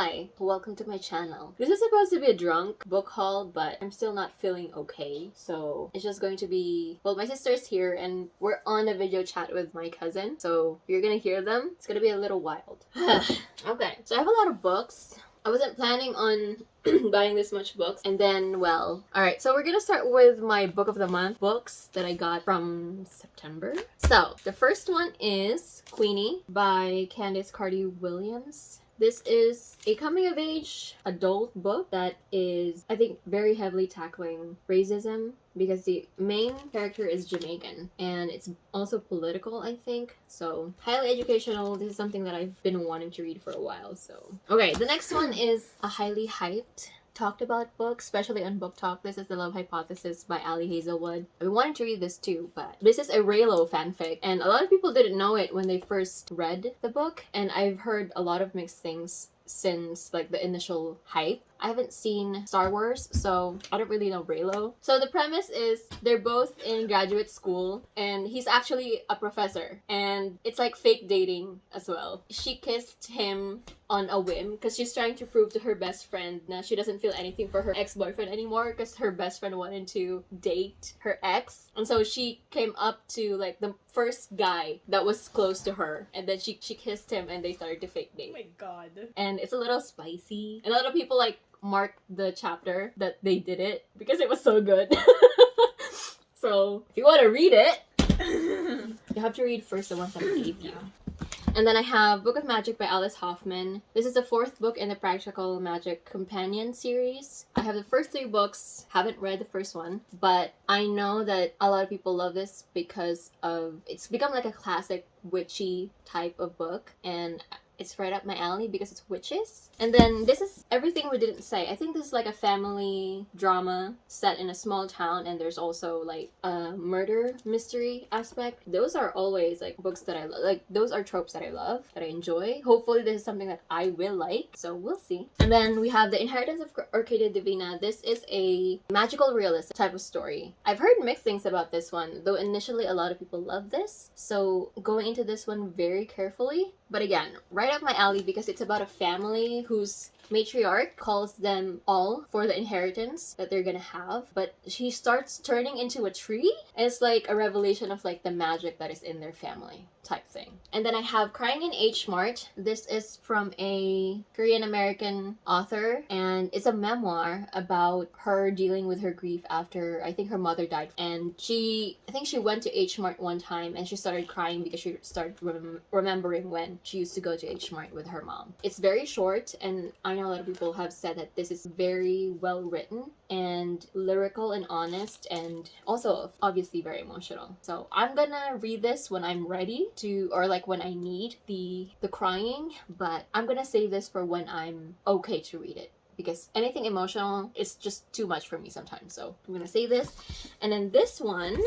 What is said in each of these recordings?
Hi, welcome to my channel. This is supposed to be a drunk book haul, but I'm still not feeling okay. So it's just going to be, well, my sister's here and we're on a video chat with my cousin. So you're gonna hear them. It's gonna be a little wild. Okay, so I have a lot of books. I wasn't planning on buying this much books, and then, well, alright, so we're gonna start with my book of the month books that I got from September. So the first one is Queenie by Candice Carty Williams. This is a coming-of-age adult book that is, I think, very heavily tackling racism because the main character is Jamaican and it's also political, I think. So, highly educational. This is something that I've been wanting to read for a while, so. Okay, the next one is a highly hyped talked about book, especially on Book Talk. This is The Love Hypothesis by Hazelwood. I've been wanting to read this too, but this is a Raylo fanfic, and a lot of people didn't know it when they first read the book, and I've heard a lot of mixed things since like the initial hype. I haven't seen Star Wars, so I don't really know Raylo. So the premise is they're both in graduate school and he's actually a professor and it's like fake dating as well. She kissed him on a whim because she's trying to prove to her best friend that she doesn't feel anything for her ex-boyfriend anymore because her best friend wanted to date her ex. And so she came up to like the first guy that was close to her and then she kissed him and they started to fake date. Oh my god. And it's a little spicy. And a lot of people like marked the chapter that they did it because it was so good. So if you want to read it, you have to read first the ones that I gave you. And then I have Book of Magic by Alice Hoffman. This is the fourth book in the Practical Magic Companion series. I have the first three books, haven't read the first one, but I know that a lot of people love this because of, it's become like a classic witchy type of book, and it's right up my alley because it's witches. And then this is Everything We Didn't Say. I think this is like a family drama set in a small town and there's also like a murder mystery aspect. Those are always like books that I love. Like those are tropes that I love, that I enjoy. Hopefully this is something that I will like, so we'll see. And then we have The Inheritance of Orchidea Davina. This is a magical realist type of story. I've heard mixed things about this one, though initially a lot of people love this. So going into this one very carefully. But again, right up my alley because it's about a family whose matriarch calls them all for the inheritance that they're gonna have, but she starts turning into a tree, and it's like a revelation of like the magic that is in their family type thing. And then I have Crying in H Mart. This is from a Korean American author and it's a memoir about her dealing with her grief after I think her mother died, and I think she went to H Mart one time and she started crying because she started remembering when she used to go to H Mart with her mom. It's very short and I know a lot of people have said that this is very well written and lyrical and honest and also obviously very emotional. So I'm gonna read this when I'm ready to, or like when I need the crying, but I'm gonna save this for when I'm okay to read it because anything emotional is just too much for me sometimes. So I'm gonna save this. And then this one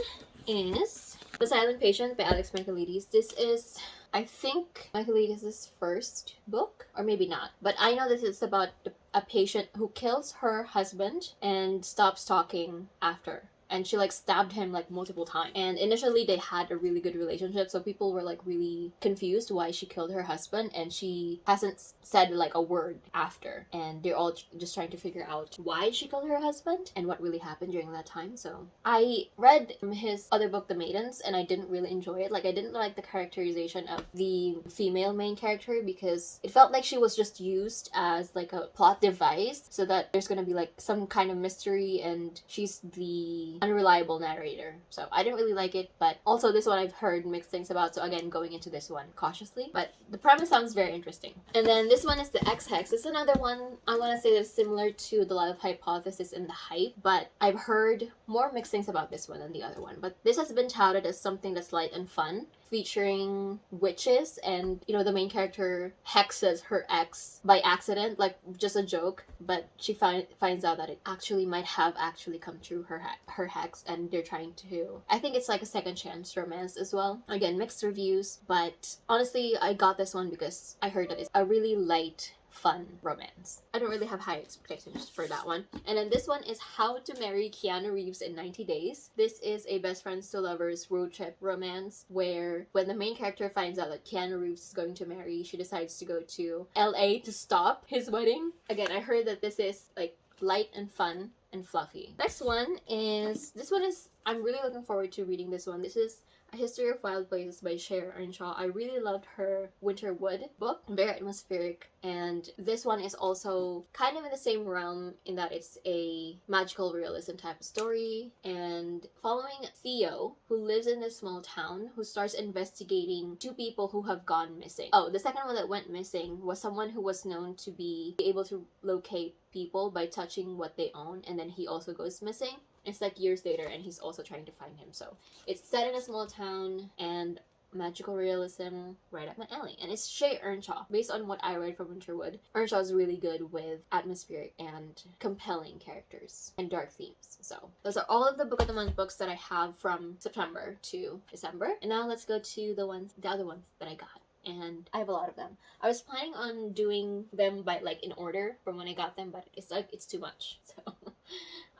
is The Silent Patient by Alex Michaelides. This is, I think, Michaelides' first book, or maybe not. But I know this is about a patient who kills her husband and stops talking after. And she like stabbed him like multiple times. And initially they had a really good relationship, so people were like really confused why she killed her husband, and she hasn't said like a word after. And they're all just trying to figure out why she killed her husband and what really happened during that time. So I read his other book, The Maidens, and I didn't really enjoy it. Like I didn't like the characterization of the female main character because it felt like she was just used as like a plot device so that there's gonna be like some kind of mystery and she's the unreliable narrator. So I didn't really like it, but also this one I've heard mixed things about, so again, going into this one cautiously, but the premise sounds very interesting. And then this one is the X-Hex. It's another one I want to say that's similar to The Love Hypothesis and the hype, but I've heard more mixed things about this one than the other one. But this has been touted as something that's light and fun, featuring witches, and you know, the main character hexes her ex by accident, like just a joke, but she finds out that it actually might have actually come true, her hex, and they're trying to, I think it's like a second chance romance as well. Again, mixed reviews, but honestly I got this one because I heard that it's a really light fun romance. I don't really have high expectations for that one. And then this one is How to Marry Keanu Reeves in 90 Days. This is a best friends to lovers road trip romance where when the main character finds out that Keanu Reeves is going to marry, she decides to go to LA to stop his wedding. Again, I heard that this is like light and fun and fluffy. Next one is, I'm really looking forward to reading this one. This is A History of Wild Places by Cher Earnshaw. I really loved her Winterwood book, very atmospheric, and this one is also kind of in the same realm in that it's a magical realism type of story, and following Theo, who lives in a small town, who starts investigating two people who have gone missing. Oh, the second one that went missing was someone who was known to be able to locate people by touching what they own, and then he also goes missing. It's like years later and he's also trying to find him. So it's set in a small town and magical realism, right up my alley. And it's Cher Earnshaw. Based on what I read from Winterwood, Earnshaw is really good with atmospheric and compelling characters and dark themes. So those are all of the Book of the Month books that I have from September to December. And now let's go to the other ones that I got. And I have a lot of them. I was planning on doing them by like in order from when I got them, but it's too much. So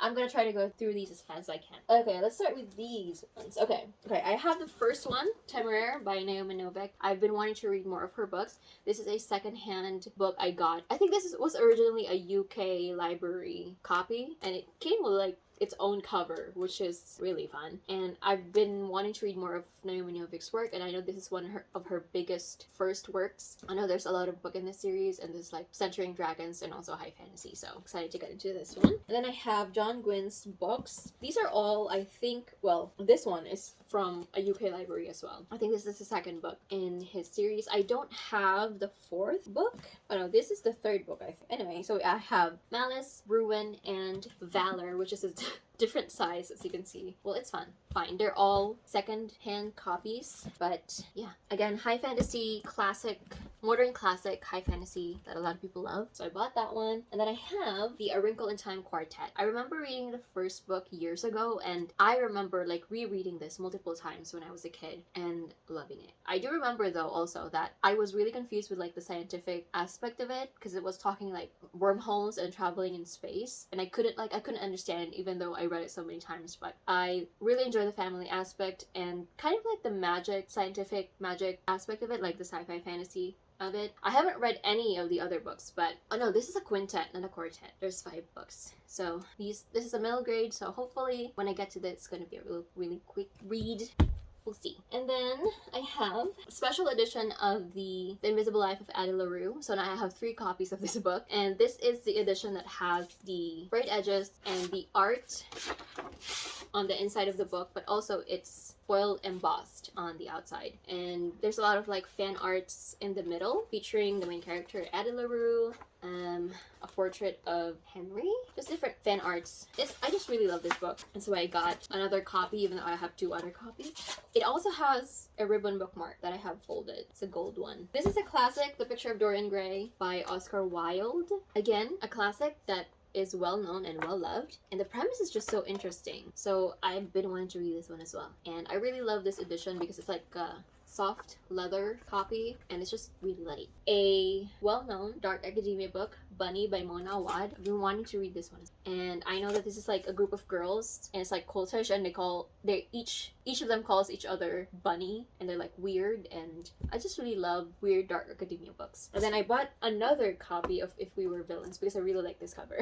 I'm gonna try to go through these as fast as I can. Okay, let's start with these ones. Okay, I have the first one, Temeraire by Naomi Novik. I've been wanting to read more of her books. This is a secondhand book I got. I think this was originally a UK library copy, and it came with like its own cover, which is really fun. And I've been wanting to read more of Naomi Novik's work, and I know this is one of her biggest first works. I know there's a lot of book in this series, and there's like centering dragons and also high fantasy, so I'm excited to get into this one. And then I have John Gwynn's books. These are all, I think, well, this one is from a UK library as well. I think this is the second book in his series. I don't have the fourth book. Oh no, this is the third book, I think. Anyway, so I have Malice, Ruin, and Valor, which is a different size, as you can see. Well, it's fine. They're all second-hand copies, but yeah. Again, high fantasy, classic, modern classic high fantasy that a lot of people love. So I bought that one. And then I have the A Wrinkle in Time Quartet. I remember reading the first book years ago, and I remember like rereading this multiple times when I was a kid and loving it. I do remember though also that I was really confused with like the scientific aspect of it, because it was talking like wormholes and traveling in space, and I couldn't understand even though I read it so many times. But I really enjoy the family aspect and kind of like the scientific magic aspect of it, like the sci-fi fantasy of it. I haven't read any of the other books, but oh no, this is a quintet, not a quartet. There's 5 books. So this is a middle grade, so hopefully when I get to this, it's going to be a really quick read. We'll see. And then I have a special edition of the Invisible Life of Addy Larue. So now I have 3 copies of this book, and this is the edition that has the bright edges and the art on the inside of the book, but also it's foil embossed on the outside. And there's a lot of like fan arts in the middle featuring the main character Addy Larue, a portrait of Henry, just different fan arts. I just really love this book, and so I got another copy even though I have 2 other copies. It also has a ribbon bookmark that I have folded. It's a gold one. This is a classic, The Picture of Dorian Gray by Oscar Wilde. Again, a classic that is well known and well loved, and the premise is just so interesting. So I've been wanting to read this one as well, and I really love this edition because it's like a soft leather copy and it's just really light. A well-known dark academia book, Bunny by Mona Awad. I've been wanting to read this one, and I know that this is like a group of girls and it's like cultish, and each of them calls each other Bunny, and they're like weird, and I just really love weird dark academia books. And then I bought another copy of If We Were Villains because I really like this cover.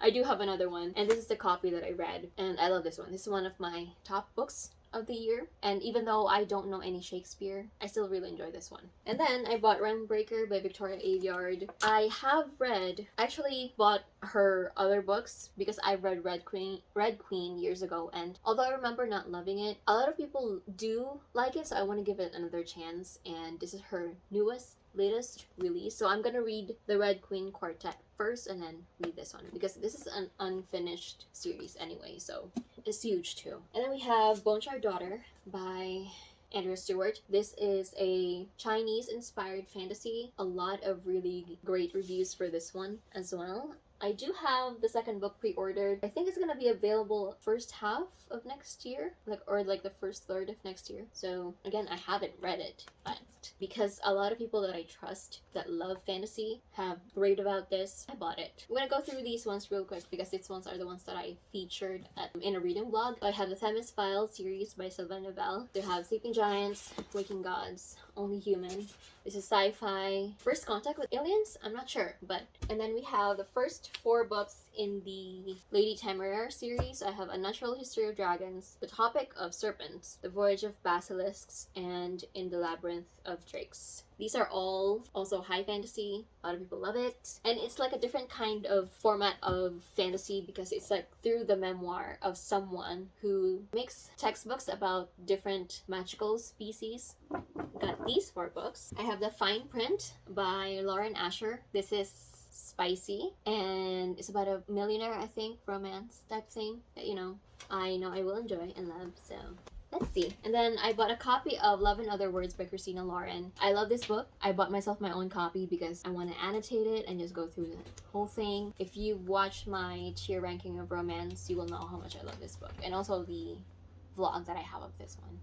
I do have another one, and this is the copy that I read, and I love this one. This is one of my top books of the year, and even though I don't know any Shakespeare, I still really enjoy this one. And then I bought Runbreaker by Victoria Aveyard. I actually bought her other books because I read Red Queen years ago, and although I remember not loving it, a lot of people do like it, so I want to give it another chance, and this is her latest release, so I'm gonna read the Red Queen Quartet first and then read this one because this is an unfinished series anyway, so it's huge too. And then we have Bone Shard Daughter by Andrea Stewart. This is a Chinese inspired fantasy. A lot of really great reviews for this one as well. I do have the second book pre-ordered. I think it's gonna be available first half of next year, or the first third of next year. So again, I haven't read it, but because a lot of people that I trust that love fantasy have raved about this, I bought it. I'm gonna go through these ones real quick because these ones are the ones that I featured in a reading blog. I have the Themis Files series by Sylvain Novelle. They have Sleeping Giants, Waking Gods, Only Human. This is sci-fi. First Contact with Aliens? I'm not sure, but... And then we have the first 4 books in the Lady Temeraire series. I have A Natural History of Dragons, The Topic of Serpents, The Voyage of Basilisks, and In the Labyrinth of Drakes. These are all also high fantasy. A lot of people love it. And it's like a different kind of format of fantasy because it's like through the memoir of someone who makes textbooks about different magical species. Got these 4 books. I have The Fine Print by Lauren Asher. This is spicy and it's about a millionaire, I think, romance type thing that, I know I will enjoy and love, so let's see. And then I bought a copy of Love in Other Words by Christina Lauren. I love this book. I bought myself my own copy because I want to annotate it and just go through the whole thing. If you watch my tier ranking of romance, you will know how much I love this book, and also the vlog that I have of this one.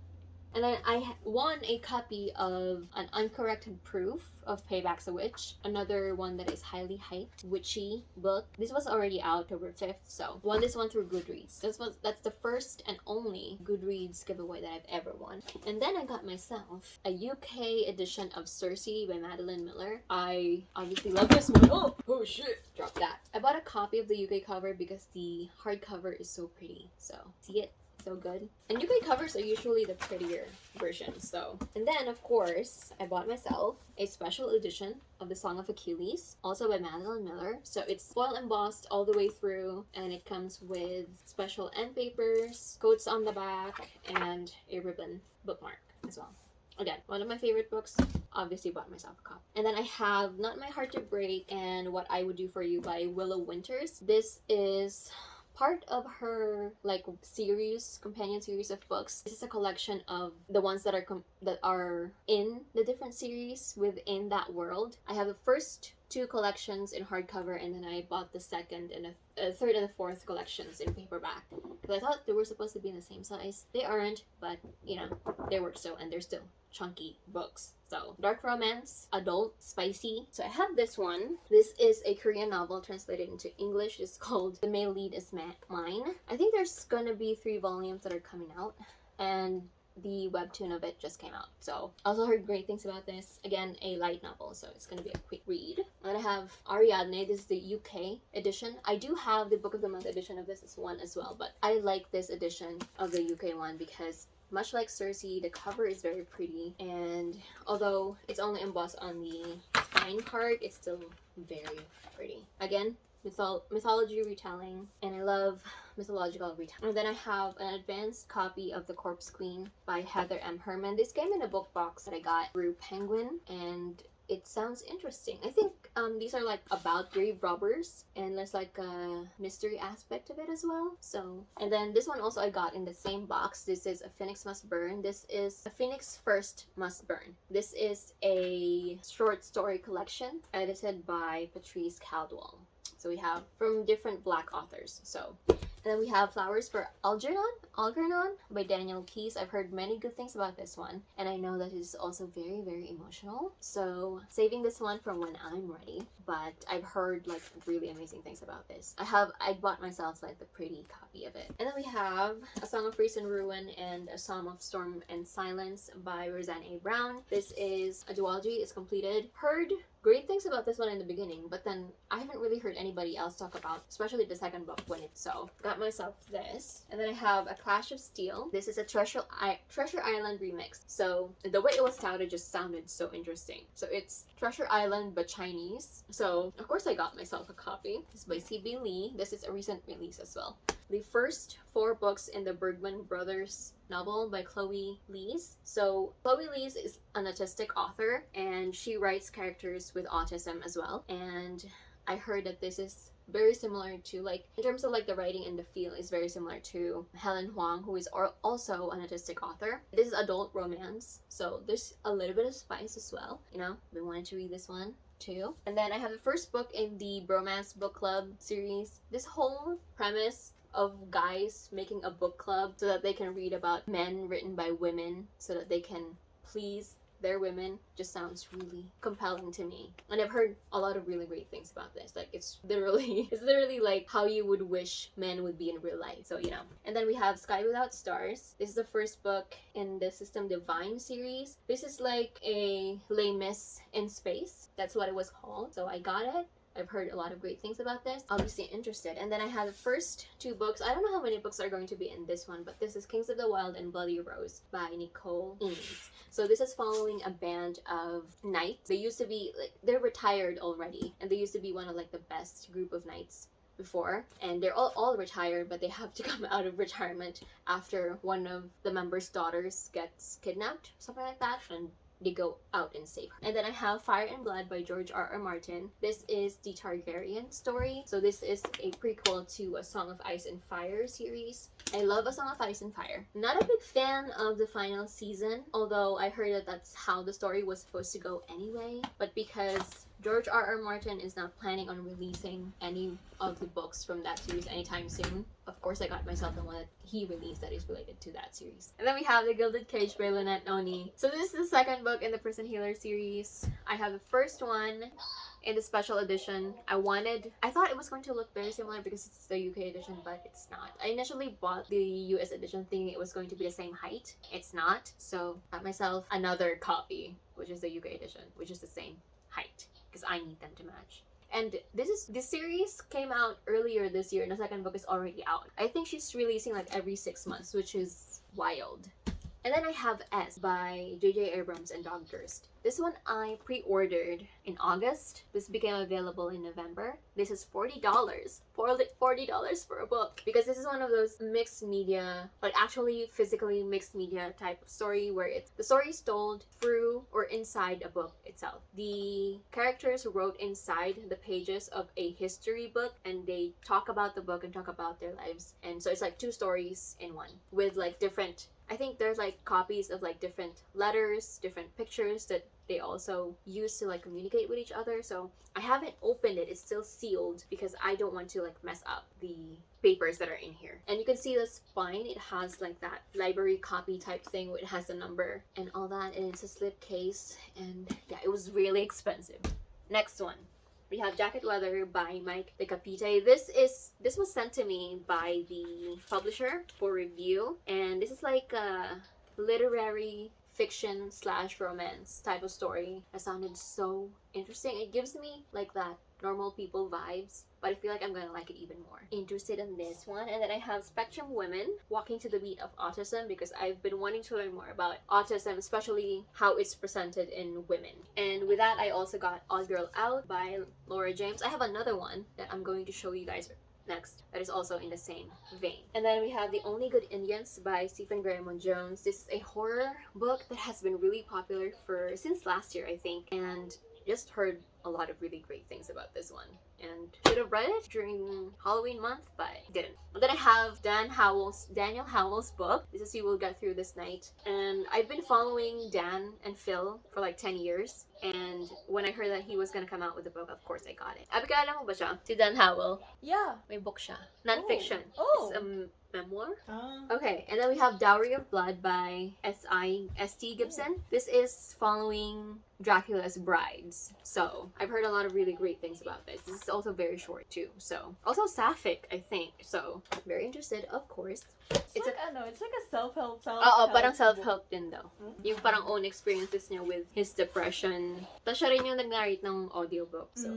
And then I won a copy of An Uncorrected Proof of Payback's a Witch, another one that is highly hyped, witchy book. This was already out October 5th, so won this one through Goodreads. That's the first and only Goodreads giveaway that I've ever won. And then I got myself a UK edition of Cersei by Madeline Miller. I obviously love this one. Oh shit! Drop that. I bought a copy of the UK cover because the hardcover is so pretty. So see it? So good. And UK covers are usually the prettier versions, so. And then, of course, I bought myself a special edition of The Song of Achilles, also by Madeline Miller. So it's foil embossed all the way through, and it comes with special end papers, quotes on the back, and a ribbon bookmark as well. Again, one of my favorite books. Obviously bought myself a copy. And then I have Not My Heart to Break and What I Would Do For You by Willow Winters. This is part of her companion series of books. This is a collection of the ones that are in the different series within that world. I have the first 2 collections in hardcover, and then I bought the second and a third and the fourth collections in paperback because I thought they were supposed to be in the same size. They aren't, but they work still, and they're still chunky books. So, dark romance, adult, spicy. So I have this one. This is a Korean novel translated into English. It's called The Male Lead Is Mine. I think there's gonna be 3 volumes that are coming out, and the webtoon of it just came out. So I also heard great things about this. Again, a light novel, so it's gonna be a quick read. And I have Ariadne. This is the UK edition. I do have the Book of the Month edition of this one as well, but I like this edition of the UK one because much like Cersei, the cover is very pretty, and although it's only embossed on the spine part, it's still very pretty. Again, mythology retelling, and I love mythological retelling. And then I have an advanced copy of The Corpse Queen by Heather M. Herman. This came in a book box that I got through Penguin, and it sounds interesting. I think these are like about grave robbers, and there's like a mystery aspect of it as well. So, and then this one also I got in the same box. This is A Phoenix Must Burn. This is A Phoenix First Must Burn. This is a short story collection edited by Patrice Caldwell. So we have from different Black authors. So, and then we have Flowers for Algernon by Daniel Keyes. I've heard many good things about this one, and I know that it is also very, very emotional. So saving this one from when I'm ready, but I've heard like really amazing things about this. I bought myself like the pretty copy of it. And then we have A Song of Freeze and Ruin and A Song of Storm and Silence by Roseanne A. Brown. This is a duology. It's completed. Heard great things about this one in the beginning, but then I haven't really heard anybody else talk about, especially the second book when it's so. Got myself this. And then I have A Clash of Steel. This is a Treasure Island remix. So the way it was touted just sounded so interesting. So it's Treasure Island but Chinese. So of course I got myself a copy. This is by C.B. Lee. This is a recent release as well. The first 4 books in the Bergman Brothers novel by Chloe Lees. So Chloe Lees is an autistic author, and she writes characters with autism as well. And I heard that this is very similar to, like, in terms of like the writing and the feel, is very similar to Helen Huang, who is also an autistic author. This is adult romance, so there's a little bit of spice as well. Been wanting to read this one too. And then I have the first book in the Bromance Book Club series. This whole premise of guys making a book club so that they can read about men written by women so that they can please their women just sounds really compelling to me. And I've heard a lot of really great things about this. Like it's literally like how you would wish men would be in real life. So, you know. And then we have Sky Without Stars. This is the first book in the System Divine series. This is like a Les Mis in space. That's what it was called. So I got it. I've heard a lot of great things about this. Obviously interested. And then I have the first two books. I don't know how many books are going to be in this one, but this is Kings of the Wild and Bloody Rose by Nicole Eames. So this is following a band of knights. They used to be, like, they're retired already. And they used to be one of, like, the best group of knights before. And they're all retired, but they have to come out of retirement after one of the members' daughters gets kidnapped, something like that. And they go out and save her. And then I have Fire and Blood by George R.R. Martin. This is the Targaryen story. So this is a prequel to A Song of Ice and Fire series. I love A Song of Ice and Fire. Not a big fan of the final season, although I heard that that's how the story was supposed to go anyway. But because George R.R. Martin is not planning on releasing any of the books from that series anytime soon, of course I got myself the one that he released that is related to that series. And then we have The Gilded Cage by Lynette Noni. So this is the second book in the Prison Healer series. I have the first one in the special edition. I thought it was going to look very similar because it's the UK edition, but it's not. I initially bought the US edition thinking it was going to be the same height. It's not. So I got myself another copy, which is the UK edition, which is the same height because I need them to match. And this series came out earlier this year and the second book is already out. I think she's releasing like every 6 months, which is wild. And then I have S by J.J. Abrams and Dog Durst. This one I pre-ordered in August. This became available in November. This is $40. $40 for a book. Because this is one of those mixed media, but actually physically mixed media type of story where the story is told through or inside a book itself. The characters wrote inside the pages of a history book and they talk about the book and talk about their lives. And so it's like 2 stories in one with like different, I think there's like copies of like different letters, different pictures that they also use to like communicate with each other. So I haven't opened it, it's still sealed because I don't want to like mess up the papers that are in here. And you can see the spine, it has like that library copy type thing where it has the number and all that, and it's a slip case, and yeah, it was really expensive. Next one. We have Jacket Weather by Mike Decapite. This was sent to me by the publisher for review, and this is like a literary fiction / romance type of story that sounded so interesting. It gives me like that normal people vibes, but I feel like I'm gonna like it even more. Interested in this one. And then I have Spectrum Women, Walking to the Beat of Autism, because I've been wanting to learn more about autism, especially how it's presented in women. And with that, I also got Odd Girl Out by Laura James. I have another one that I'm going to show you guys next that is also in the same vein. And then we have The Only Good Indians by Stephen Graham Jones. This is a horror book that has been really popular since last year, I think, and just heard a lot of really great things about this one and should have read it during Halloween month, but didn't. But then I have Daniel Howell's book. This is You Will Get Through This Night. And I've been following Dan and Phil for like 10 years. And when I heard that he was gonna come out with a book, of course I got it. Abi, alam mo ba siya? Si Dan Howell. Yeah. May book siya. Non-fiction. Oh. It's a memoir. Okay, and then we have Dowry of Blood by S.T. Gibson. This is following Dracula's Brides. So I've heard a lot of really great things about this. This is also very short too. So also sapphic, I think. So very interested, of course. It's like a self-help. Oo, parang self-help din daw. Yung parang own experiences niya with his depression. Tapos siya rin yung nag-narrate ng audiobook. So,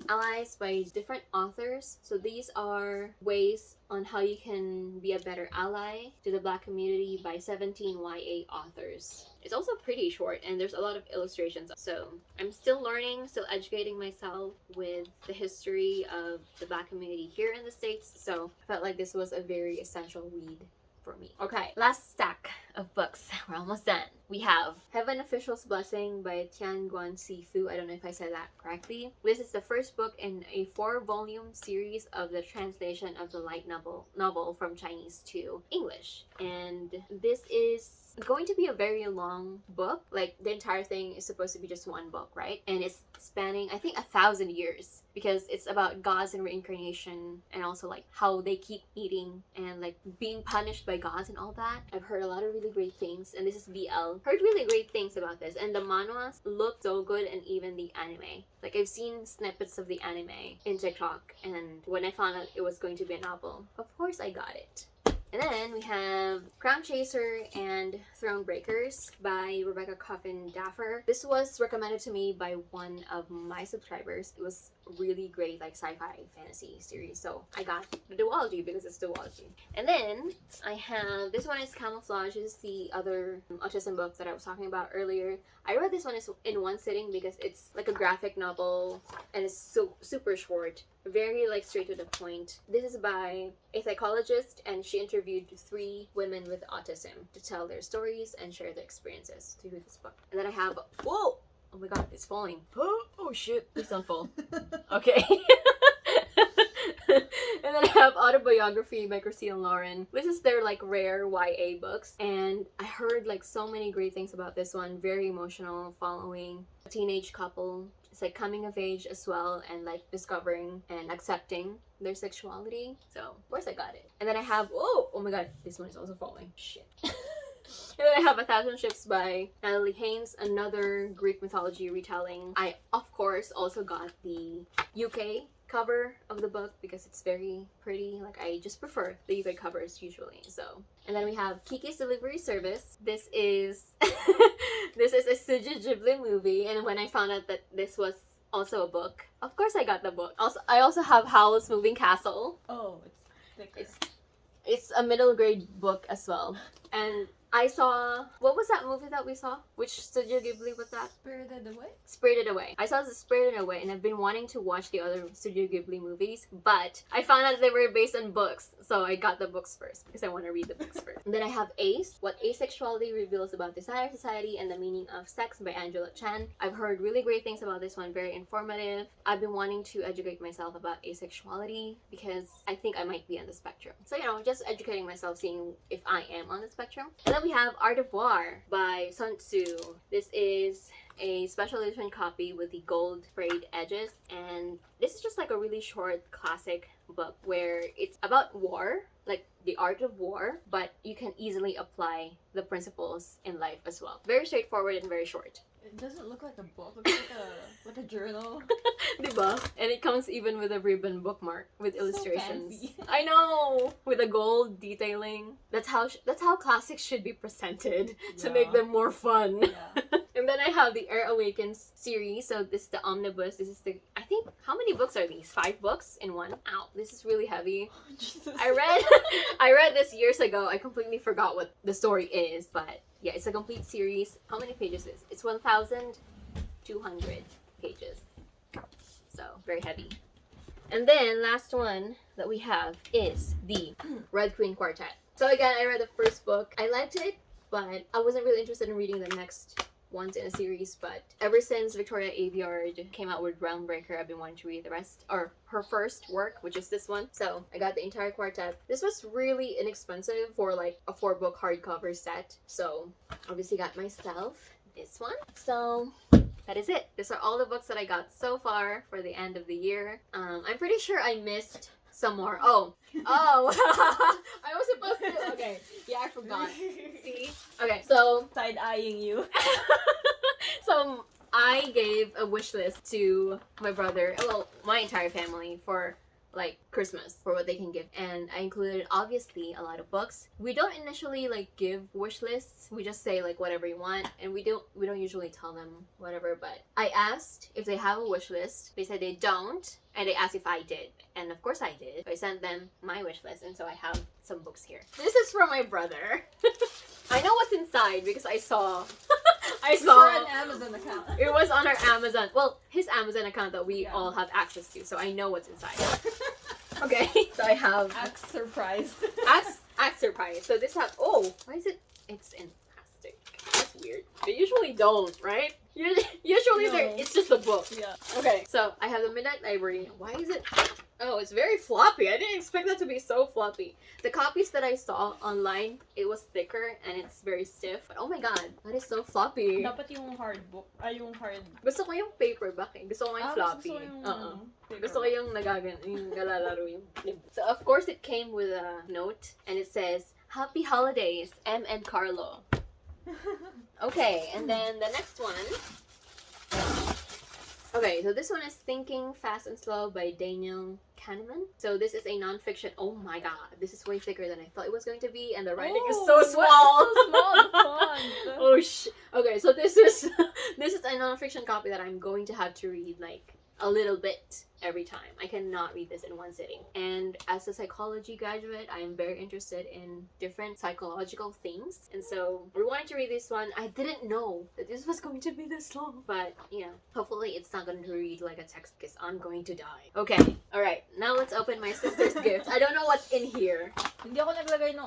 Allies by different authors. So these are ways on how you can be a better ally to the Black community by 17 YA authors. It's also pretty short and there's a lot of illustrations. So I'm still learning, still educating myself with the history of the Black community here in the States. So I felt like this was a very essential read for me. Okay, last stack of books. We're almost done. We have Heaven Official's Blessing by Tian Guan Sifu. I don't know if I said that correctly. This is the first book in a 4-volume series of the translation of the light novel from Chinese to English. And this is going to be a very long book. Like, the entire thing is supposed to be just one book, right? And it's spanning, I think, 1,000 years, because it's about gods and reincarnation, and also like how they keep eating and like being punished by gods and all that. I've heard a lot of really great things, and this is BL. Heard really great things about this, and the manhwas look so good, and even the anime. Like, I've seen snippets of the anime in TikTok, and when I found out it was going to be a novel, of course I got it. And then we have Crown Chaser and Throne Breakers by Rebecca Coffin Daffer. This was recommended to me by one of my subscribers. It was really great, like sci-fi fantasy series. So I got the duology because it's duology. And then I have, this one is Camouflage. This is the other autism book that I was talking about earlier. I read this one in one sitting because it's like a graphic novel and it's so super short. Very like straight to the point. This is by a psychologist, and she interviewed 3 women with autism to tell their stories and share their experiences through this book. And then I have, whoa! Oh my god, it's falling. Oh shit, please don't fall. Okay. And then I have Autobiography by Christine Lauren. This is their like rare YA books, and I heard like so many great things about this one. Very emotional, following a teenage couple. It's like coming of age as well, and like discovering and accepting their sexuality. So of course I got it. And then I have, oh my god, this one is also falling. Shit. And then I have 1,000 Ships by Natalie Haynes, another Greek mythology retelling. I of course also got the UK cover of the book because it's very pretty. Like, I just prefer the UK covers usually. So, and then we have Kiki's Delivery Service. This is this is a Studio Ghibli movie, and when I found out that this was also a book, of course I got the book. Also, I also have Howl's Moving Castle. Oh, it's thicker. It's a middle grade book as well. And I saw, what was that movie that we saw? Which Studio Ghibli was that? Spirited Away? Spirited Away. I saw the Spirited Away, and I've been wanting to watch the other Studio Ghibli movies, but I found out they were based on books, so I got the books first because I want to read the books first. And then I have Ace, What Asexuality Reveals About Desire, Society, and the Meaning of Sex by Angela Chan. I've heard really great things about this one, very informative. I've been wanting to educate myself about asexuality because I think I might be on the spectrum. So, you know, just educating myself, seeing if I am on the spectrum. And then we have Art of War by Sun Tzu. This is a special edition copy with the gold frayed edges, and this is just like a really short classic book where it's about war, like the art of war, but you can easily apply the principles in life as well. Very straightforward and very short. It doesn't look like a book. It looks like a journal. Diba? And it comes even with a ribbon bookmark with So illustrations. fancy. I know, with a gold detailing. That's how classics should be presented to make them more fun. Yeah. And then I have the Awakens series. So this is the omnibus. This is the, I think, how many books are these? 5 books in one? Ow, this is really heavy. Oh, Jesus. I read this years ago. I completely forgot what the story is, but yeah, it's a complete series. How many pages is it? It's 1,200 pages. So, very heavy. And then, last one that we have is the Red Queen Quartet. So again, I read the first book. I liked it, but I wasn't really interested in reading the next ones in a series. But ever since Victoria Aveyard came out with Groundbreaker, I've been wanting to read the rest, or her first work, which is this one. So I got the entire quartet. This was really inexpensive for like a 4-book hardcover set. So obviously got myself this one. So that is it. These are all the books that I got so far for the end of the year. I'm pretty sure I missed some more. Oh, I was supposed to. Okay, yeah, I forgot. See? Okay, so Side-eyeing you. so I gave a wish list to my brother, well, my entire family, for like Christmas, for what they can give, and I included obviously a lot of books. We don't initially like give wish lists. We just say like whatever you want, and we don't usually tell them whatever. But I asked if they have a wish list. They said they don't, and they asked if I did, and of course I did. So I sent them my wish list, and so I have some books here. This is from my brother. I know what's inside because I saw. It's for an Amazon account. It was on our Amazon. Well, his Amazon account that we Yeah. all have access to, so I know what's inside. Okay, so I have Axe surprise. Axe surprise. So this have, oh, why is it? It's in plastic. That's weird. They usually don't, right? Usually No. it's just a book. Yeah. Okay, so I have the Midnight Library. Why is it? Oh, it's very floppy. I didn't expect that to be so floppy. The copies that I saw online, it was thicker and it's very stiff. But oh my god, that is so floppy. Dapat yung hard book. Ay, yung hard. Gusto ko yung paperback eh. Gusto ko yung floppy. Gusto ko yung, Oo. paper. Gusto ko yung yung nalalaro yung flip. So of course it came with a note and it says, Happy Holidays, M and Carlo. Okay, and then the next one. Okay, so this one is Thinking Fast and Slow by Daniel Kahneman. So this is a non-fiction. Oh my god, this is way thicker than I thought it was going to be, and the writing is so small. What? So small, the font. Oh Okay, so this is a non-fiction copy that I'm going to have to read like a little bit every time. I cannot read this in one sitting. And as a psychology graduate, I am very interested in different psychological things. And so we wanted to read this one. I didn't know that this was going to be this long. But, you know, hopefully it's not going to read like a text because I'm going to die. Okay. Alright. Now let's open my sister's gift. I don't know what's in here. Hindi ako naglagay nung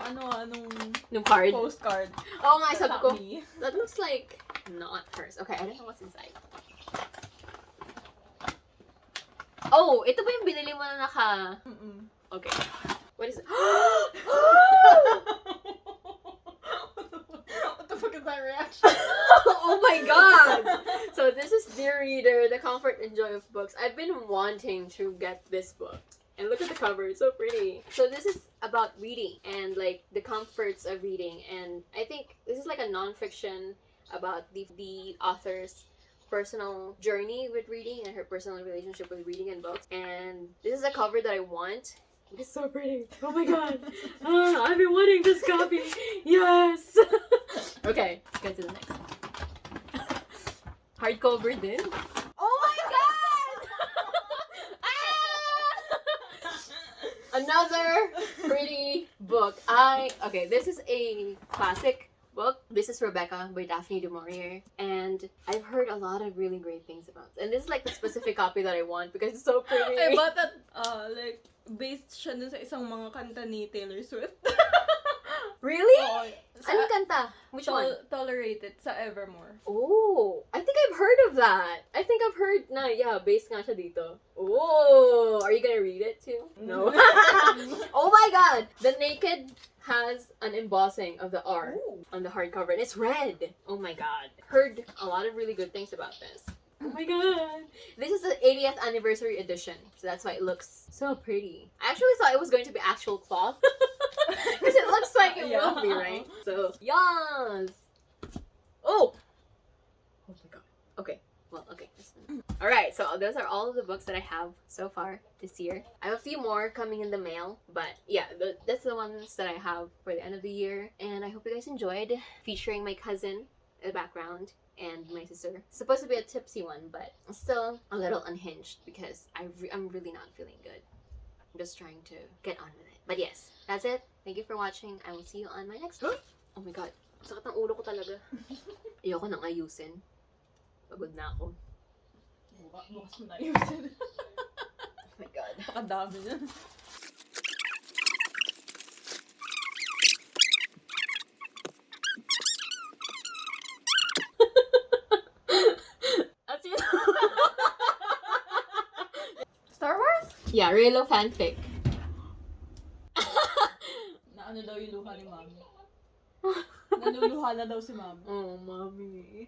Nung card. postcard. Oh nga, sabi ko, Me. that looks like not hers. Okay, I don't know what's inside. Oh, ito ba yung binili mo na naka... Mm-mm. Okay. What is it? What the fuck is that reaction? Oh my god! So this is Dear Reader, The Comfort and Joy of Books. I've been wanting to get this book. And look at the cover, it's so pretty. So this is about reading and like the comforts of reading. And I think this is like a non-fiction about the author's personal journey with reading and her personal relationship with reading and books. And this is a cover that I want. It's so pretty. Oh my god. I've been wanting this copy. Yes. Okay, let's get to the next one. Hardcover din. Oh my god! Another pretty book. Okay, this is a classic book. This is Rebecca by Daphne du Maurier, and I've heard a lot of really great things about it. And this is like the specific copy that I want because it's so pretty. I bought that, like, based siya dun sa isang mga kanta ni Taylor Swift. Really? Oo. Anong kanta? Which one? Tolerate It sa Evermore. Oh, I think I've heard of that. I think I've heard na, yeah, based nga siya dito. Oh, are you gonna read it too? No. Oh my god! The Naked has an embossing of the R on the hardcover, and it's red. Oh my god. Heard a lot of really good things about this. Oh my god. This is the 80th anniversary edition, so that's why it looks so pretty. I actually thought it was going to be actual cloth. Because it looks like it will be, right? So, yes! Oh! Oh my god. Okay. Well, okay. Alright, so those are all of the books that I have so far this year. I have a few more coming in the mail, but yeah, that's the ones that I have for the end of the year. And I hope you guys enjoyed featuring my cousin in the background and my sister. It's supposed to be a tipsy one, but I'm still a little unhinged because I'm really not feeling good. I'm just trying to get on with it. But yes, that's it. Thank you for watching. I will see you on my next one. Oh my god. Sakit ng ulo ko talaga. Ayoko nang ayusin. Pagod na ako. Bukas mo na ayusin. Oh my god. Pakadami na. That's it. Star Wars? Yeah, Relo fanfic. Na ano daw yung luha ni Mami. Nanuluha na daw si Mami. Oh, mommy.